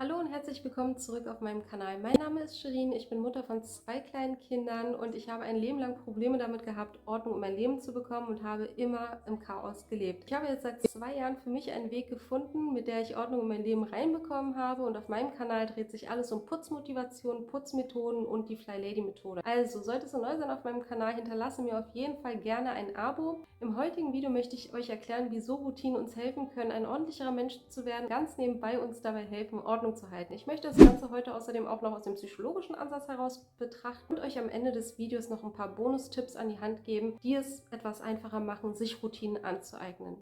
Hallo und herzlich willkommen zurück auf meinem Kanal. Mein Name ist Shirin, ich bin Mutter von 2 kleinen Kindern und ich habe ein Leben lang Probleme damit gehabt, Ordnung in mein Leben zu bekommen und habe immer im Chaos gelebt. Ich habe jetzt seit 2 Jahren für mich einen Weg gefunden, mit der ich Ordnung in mein Leben reinbekommen habe, und auf meinem Kanal dreht sich alles um Putzmotivation, Putzmethoden und die Fly Lady Methode. Also, solltest du neu sein auf meinem Kanal, hinterlasse mir auf jeden Fall gerne ein Abo. Im heutigen Video möchte ich euch erklären, wieso Routinen uns helfen können, ein ordentlicherer Mensch zu werden, ganz nebenbei uns dabei helfen, Ordnung zu halten. Ich möchte das Ganze heute außerdem auch noch aus dem psychologischen Ansatz heraus betrachten und euch am Ende des Videos noch ein paar Bonustipps an die Hand geben, die es etwas einfacher machen, sich Routinen anzueignen.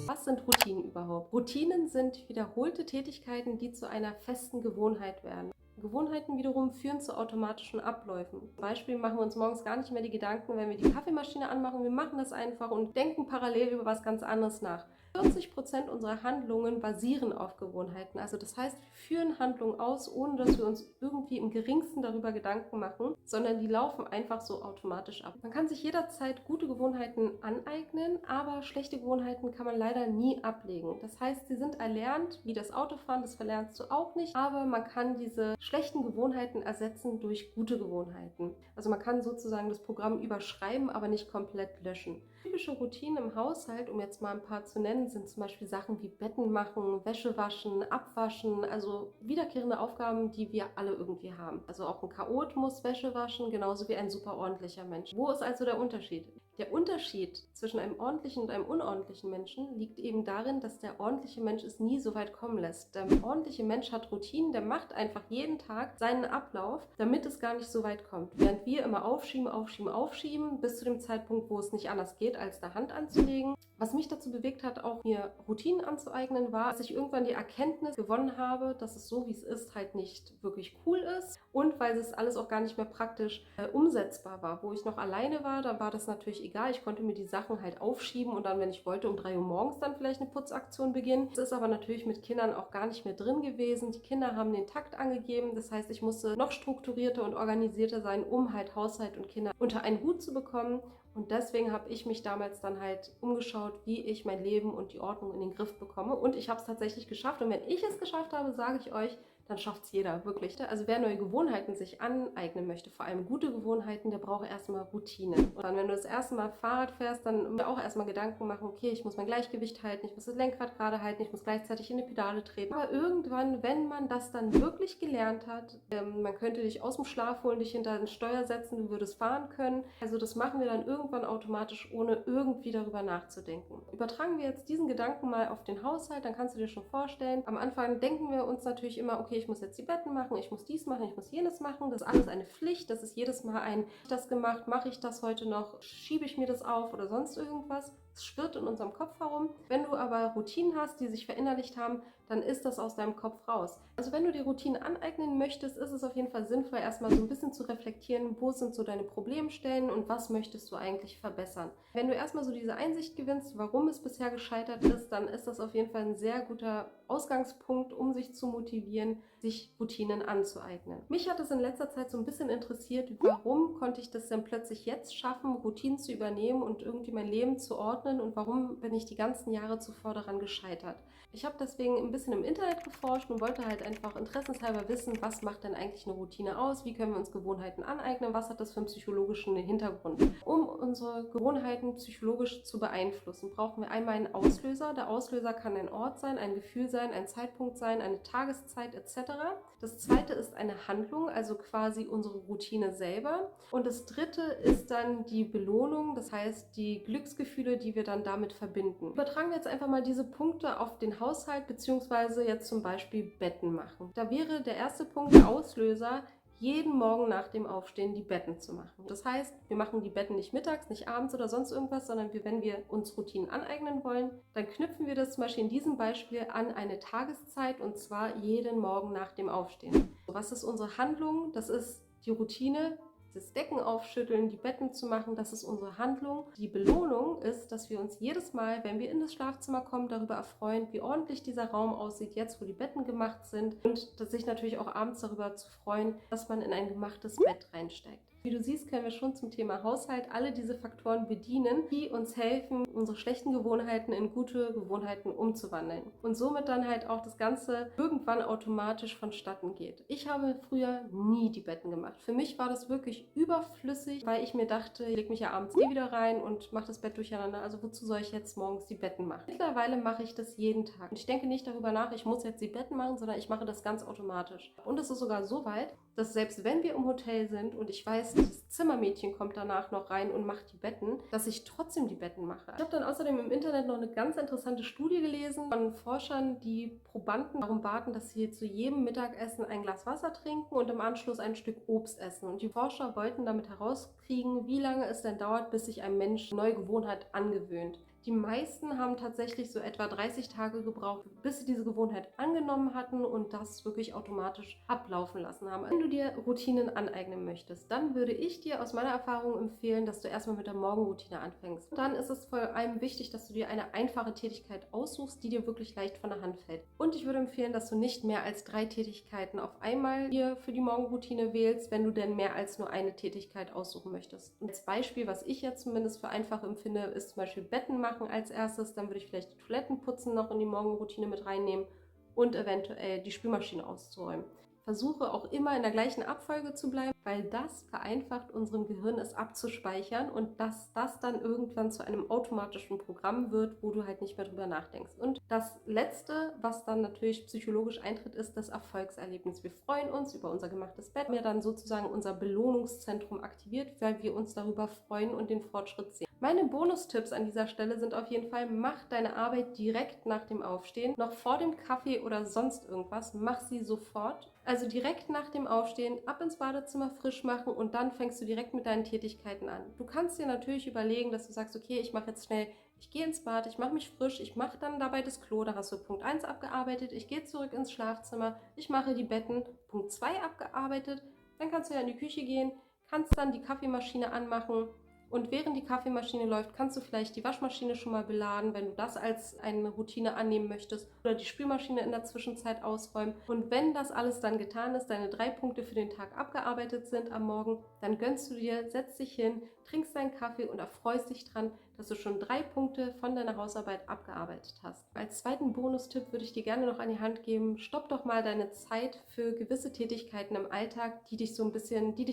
Was sind Routinen überhaupt? Routinen sind wiederholte Tätigkeiten, die zu einer festen Gewohnheit werden. Gewohnheiten wiederum führen zu automatischen Abläufen. Zum Beispiel machen wir uns morgens gar nicht mehr die Gedanken, wenn wir die Kaffeemaschine anmachen. Wir machen das einfach und denken parallel über was ganz anderes nach. 40% unserer Handlungen basieren auf Gewohnheiten. Also das heißt, wir führen Handlungen aus, ohne dass wir uns irgendwie im Geringsten darüber Gedanken machen, sondern die laufen einfach so automatisch ab. Man kann sich jederzeit gute Gewohnheiten aneignen, aber schlechte Gewohnheiten kann man leider nie ablegen. Das heißt, sie sind erlernt, wie das Autofahren, das verlernst du auch nicht, aber man kann diese schlechten Gewohnheiten ersetzen durch gute Gewohnheiten. Also man kann sozusagen das Programm überschreiben, aber nicht komplett löschen. Typische Routinen im Haushalt, um jetzt mal ein paar zu nennen, sind zum Beispiel Sachen wie Betten machen, Wäsche waschen, abwaschen, also wiederkehrende Aufgaben, die wir alle irgendwie haben. Also auch ein Chaot muss Wäsche waschen, genauso wie ein super ordentlicher Mensch. Wo ist also der Unterschied? Der Unterschied zwischen einem ordentlichen und einem unordentlichen Menschen liegt eben darin, dass der ordentliche Mensch es nie so weit kommen lässt. Der ordentliche Mensch hat Routinen, der macht einfach jeden Tag seinen Ablauf, damit es gar nicht so weit kommt. Während wir immer aufschieben, bis zu dem Zeitpunkt, wo es nicht anders geht, als da Hand anzulegen. Was mich dazu bewegt hat, auch mir Routinen anzueignen, war, dass ich irgendwann die Erkenntnis gewonnen habe, dass es so, wie es ist, halt nicht wirklich cool ist, und weil es alles auch gar nicht mehr praktisch umsetzbar war. Wo ich noch alleine war, da war das natürlich egal. Ich konnte mir die Sachen halt aufschieben und dann, wenn ich wollte, um 3 Uhr morgens dann vielleicht eine Putzaktion beginnen. Das ist aber natürlich mit Kindern auch gar nicht mehr drin gewesen. Die Kinder haben den Takt angegeben. Das heißt, ich musste noch strukturierter und organisierter sein, um halt Haushalt und Kinder unter einen Hut zu bekommen. Und deswegen habe ich mich damals dann halt umgeschaut, wie ich mein Leben und die Ordnung in den Griff bekomme. Und ich habe es tatsächlich geschafft. Und wenn ich es geschafft habe, sage ich euch, dann schafft es jeder, wirklich. Also wer neue Gewohnheiten sich aneignen möchte, vor allem gute Gewohnheiten, der braucht erstmal Routine. Und dann, wenn du das erste Mal Fahrrad fährst, dann auch erstmal Gedanken machen, okay, ich muss mein Gleichgewicht halten, ich muss das Lenkrad gerade halten, ich muss gleichzeitig in die Pedale treten. Aber irgendwann, wenn man das dann wirklich gelernt hat, man könnte dich aus dem Schlaf holen, dich hinter den Steuer setzen, du würdest fahren können. Also das machen wir dann irgendwann automatisch, ohne irgendwie darüber nachzudenken. Übertragen wir jetzt diesen Gedanken mal auf den Haushalt, dann kannst du dir schon vorstellen, am Anfang denken wir uns natürlich immer, okay, ich muss jetzt die Betten machen, ich muss dies machen, ich muss jenes machen. Das ist alles eine Pflicht, das ist jedes Mal ein, habe ich das gemacht, mache ich das heute noch, schiebe ich mir das auf oder sonst irgendwas. Es schwirrt in unserem Kopf herum. Wenn du aber Routinen hast, die sich verinnerlicht haben, dann ist das aus deinem Kopf raus. Also wenn du die Routinen aneignen möchtest, ist es auf jeden Fall sinnvoll, erstmal so ein bisschen zu reflektieren, wo sind so deine Problemstellen und was möchtest du eigentlich verbessern. Wenn du erstmal so diese Einsicht gewinnst, warum es bisher gescheitert ist, dann ist das auf jeden Fall ein sehr guter Ausgangspunkt, um sich zu motivieren, sich Routinen anzueignen. Mich hat es in letzter Zeit so ein bisschen interessiert, warum konnte ich das denn plötzlich jetzt schaffen, Routinen zu übernehmen und irgendwie mein Leben zu ordnen, und warum bin ich die ganzen Jahre zuvor daran gescheitert. Ich habe deswegen ein bisschen im Internet geforscht und wollte halt einfach interessenshalber wissen, was macht denn eigentlich eine Routine aus, wie können wir uns Gewohnheiten aneignen, was hat das für einen psychologischen Hintergrund. Um unsere Gewohnheiten psychologisch zu beeinflussen, brauchen wir einmal einen Auslöser. Der Auslöser kann ein Ort sein, ein Gefühl sein, ein Zeitpunkt sein, eine Tageszeit etc. Das zweite ist eine Handlung, also quasi unsere Routine selber. Und das dritte ist dann die Belohnung, das heißt die Glücksgefühle, die wir dann damit verbinden. Übertragen wir jetzt einfach mal diese Punkte auf den Haushalt, beziehungsweise jetzt zum Beispiel Betten machen. Da wäre der erste Punkt, der Auslöser, jeden Morgen nach dem Aufstehen die Betten zu machen. Das heißt, wir machen die Betten nicht mittags, nicht abends oder sonst irgendwas, sondern wenn wir uns Routinen aneignen wollen, dann knüpfen wir das zum Beispiel in diesem Beispiel an eine Tageszeit, und zwar jeden Morgen nach dem Aufstehen. Was ist unsere Handlung? Das ist die Routine. Das Decken aufschütteln, die Betten zu machen, das ist unsere Handlung. Die Belohnung ist, dass wir uns jedes Mal, wenn wir in das Schlafzimmer kommen, darüber erfreuen, wie ordentlich dieser Raum aussieht, jetzt wo die Betten gemacht sind, und sich natürlich auch abends darüber zu freuen, dass man in ein gemachtes Bett reinsteigt. Wie du siehst, können wir schon zum Thema Haushalt alle diese Faktoren bedienen, die uns helfen, unsere schlechten Gewohnheiten in gute Gewohnheiten umzuwandeln. Und somit dann halt auch das Ganze irgendwann automatisch vonstatten geht. Ich habe früher nie die Betten gemacht. Für mich war das wirklich überflüssig, weil ich mir dachte, ich lege mich ja abends wieder rein und mache das Bett durcheinander. Also wozu soll ich jetzt morgens die Betten machen? Mittlerweile mache ich das jeden Tag. Und ich denke nicht darüber nach, ich muss jetzt die Betten machen, sondern ich mache das ganz automatisch. Und es ist sogar so weit, dass selbst wenn wir im Hotel sind und ich weiß, das Zimmermädchen kommt danach noch rein und macht die Betten, dass ich trotzdem die Betten mache. Ich habe dann außerdem im Internet noch eine ganz interessante Studie gelesen von Forschern, die Probanden darum baten, dass sie zu jedem Mittagessen ein Glas Wasser trinken und im Anschluss ein Stück Obst essen. Und die Forscher wollten damit herauskriegen, wie lange es denn dauert, bis sich ein Mensch eine neue Gewohnheit angewöhnt. Die meisten haben tatsächlich so etwa 30 Tage gebraucht, bis sie diese Gewohnheit angenommen hatten und das wirklich automatisch ablaufen lassen haben. Wenn du dir Routinen aneignen möchtest, dann würde ich dir aus meiner Erfahrung empfehlen, dass du erstmal mit der Morgenroutine anfängst. Dann ist es vor allem wichtig, dass du dir eine einfache Tätigkeit aussuchst, die dir wirklich leicht von der Hand fällt. Und ich würde empfehlen, dass du nicht mehr als 3 Tätigkeiten auf einmal dir für die Morgenroutine wählst, wenn du denn mehr als nur eine Tätigkeit aussuchen möchtest. Und als Beispiel, was ich jetzt zumindest für einfach empfinde, ist zum Beispiel Betten machen als erstes, dann würde ich vielleicht die Toilettenputzen noch in die Morgenroutine mit reinnehmen und eventuell die Spülmaschine auszuräumen. Versuche auch immer in der gleichen Abfolge zu bleiben, weil das vereinfacht unserem Gehirn, es abzuspeichern und dass das dann irgendwann zu einem automatischen Programm wird, wo du halt nicht mehr drüber nachdenkst. Und das Letzte, was dann natürlich psychologisch eintritt, ist das Erfolgserlebnis. Wir freuen uns über unser gemachtes Bett, wir dann sozusagen unser Belohnungszentrum aktiviert, weil wir uns darüber freuen und den Fortschritt sehen. Meine Bonustipps an dieser Stelle sind auf jeden Fall: Mach deine Arbeit direkt nach dem Aufstehen, noch vor dem Kaffee oder sonst irgendwas, mach sie sofort. Also direkt nach dem Aufstehen, ab ins Badezimmer, frisch machen und dann fängst du direkt mit deinen Tätigkeiten an. Du kannst dir natürlich überlegen, dass du sagst, okay, ich mache jetzt schnell, ich gehe ins Bad, ich mache mich frisch, ich mache dann dabei das Klo, da hast du Punkt 1 abgearbeitet, ich gehe zurück ins Schlafzimmer, ich mache die Betten, Punkt 2 abgearbeitet, dann kannst du ja in die Küche gehen, kannst dann die Kaffeemaschine anmachen. Und während die Kaffeemaschine läuft, kannst du vielleicht die Waschmaschine schon mal beladen, wenn du das als eine Routine annehmen möchtest, oder die Spülmaschine in der Zwischenzeit ausräumen. Und wenn das alles dann getan ist, deine 3 Punkte für den Tag abgearbeitet sind am Morgen, dann gönnst du dir, setzt dich hin, trinkst deinen Kaffee und erfreust dich dran, dass du schon 3 Punkte von deiner Hausarbeit abgearbeitet hast. Als zweiten Bonustipp würde ich dir gerne noch an die Hand geben: Stopp doch mal deine Zeit für gewisse Tätigkeiten im Alltag, die dich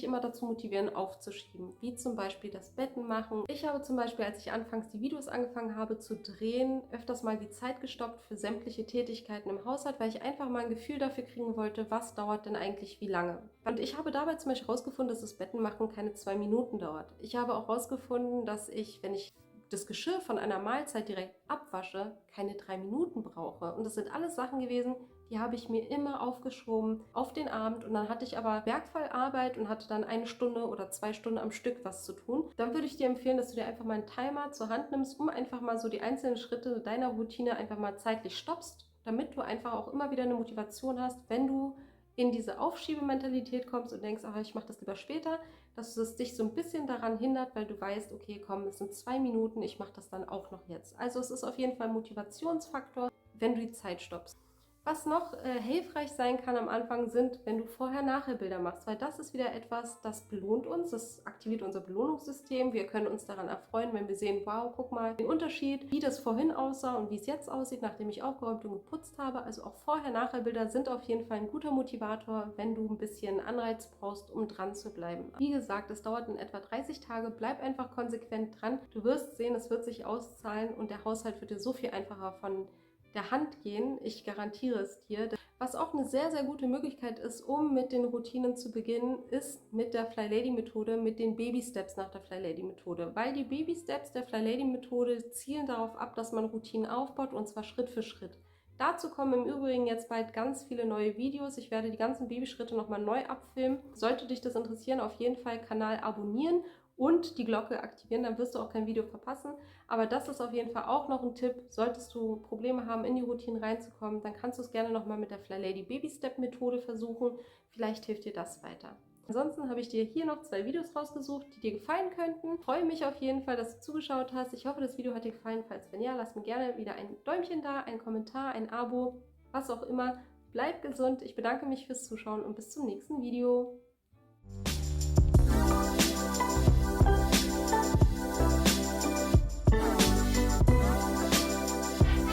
immer dazu motivieren, aufzuschieben. Wie zum Beispiel das Betten machen. Ich habe zum Beispiel, als ich anfangs die Videos angefangen habe zu drehen, öfters mal die Zeit gestoppt für sämtliche Tätigkeiten im Haushalt, weil ich einfach mal ein Gefühl dafür kriegen wollte, was dauert denn eigentlich wie lange. Und ich habe dabei zum Beispiel herausgefunden, dass das Bettenmachen keine 2 Minuten dauert. Ich habe auch herausgefunden, dass ich, wenn ich das Geschirr von einer Mahlzeit direkt abwasche, keine 3 Minuten brauche. Und das sind alles Sachen gewesen, die habe ich mir immer aufgeschoben auf den Abend, und dann hatte ich aber werkvoll Arbeit und hatte dann 1 Stunde oder 2 Stunden am Stück was zu tun. Dann würde ich dir empfehlen, dass du dir einfach mal einen Timer zur Hand nimmst, um einfach mal so die einzelnen Schritte deiner Routine einfach mal zeitlich stoppst, damit du einfach auch immer wieder eine Motivation hast, wenn du in diese Aufschiebementalität kommst und denkst, ach, ich mache das lieber später, dass es dich so ein bisschen daran hindert, weil du weißt, okay, komm, es sind 2 Minuten, ich mache das dann auch noch jetzt. Also es ist auf jeden Fall ein Motivationsfaktor, wenn du die Zeit stoppst. Was noch hilfreich sein kann am Anfang sind, wenn du Vorher-Nachher-Bilder machst, weil das ist wieder etwas, das belohnt uns, das aktiviert unser Belohnungssystem. Wir können uns daran erfreuen, wenn wir sehen, wow, guck mal den Unterschied, wie das vorhin aussah und wie es jetzt aussieht, nachdem ich aufgeräumt und geputzt habe. Also auch Vorher-Nachher-Bilder sind auf jeden Fall ein guter Motivator, wenn du ein bisschen Anreiz brauchst, um dran zu bleiben. Wie gesagt, es dauert in etwa 30 Tage, bleib einfach konsequent dran. Du wirst sehen, es wird sich auszahlen und der Haushalt wird dir so viel einfacher von der Hand gehen, ich garantiere es dir. Was auch eine sehr, sehr gute Möglichkeit ist, um mit den Routinen zu beginnen, ist mit der Fly Lady Methode, mit den Baby Steps nach der Fly Lady Methode. Weil die Baby Steps der Fly Lady Methode zielen darauf ab, dass man Routinen aufbaut, und zwar Schritt für Schritt. Dazu kommen im Übrigen jetzt bald ganz viele neue Videos. Ich werde die ganzen Babyschritte nochmal neu abfilmen. Sollte dich das interessieren, auf jeden Fall Kanal abonnieren und die Glocke aktivieren, dann wirst du auch kein Video verpassen. Aber das ist auf jeden Fall auch noch ein Tipp. Solltest du Probleme haben, in die Routine reinzukommen, dann kannst du es gerne nochmal mit der Fly Lady Baby Step Methode versuchen. Vielleicht hilft dir das weiter. Ansonsten habe ich dir hier noch 2 Videos rausgesucht, die dir gefallen könnten. Ich freue mich auf jeden Fall, dass du zugeschaut hast. Ich hoffe, das Video hat dir gefallen. Falls wenn ja, lass mir gerne wieder ein Däumchen da, ein Kommentar, ein Abo, was auch immer. Bleib gesund. Ich bedanke mich fürs Zuschauen und bis zum nächsten Video.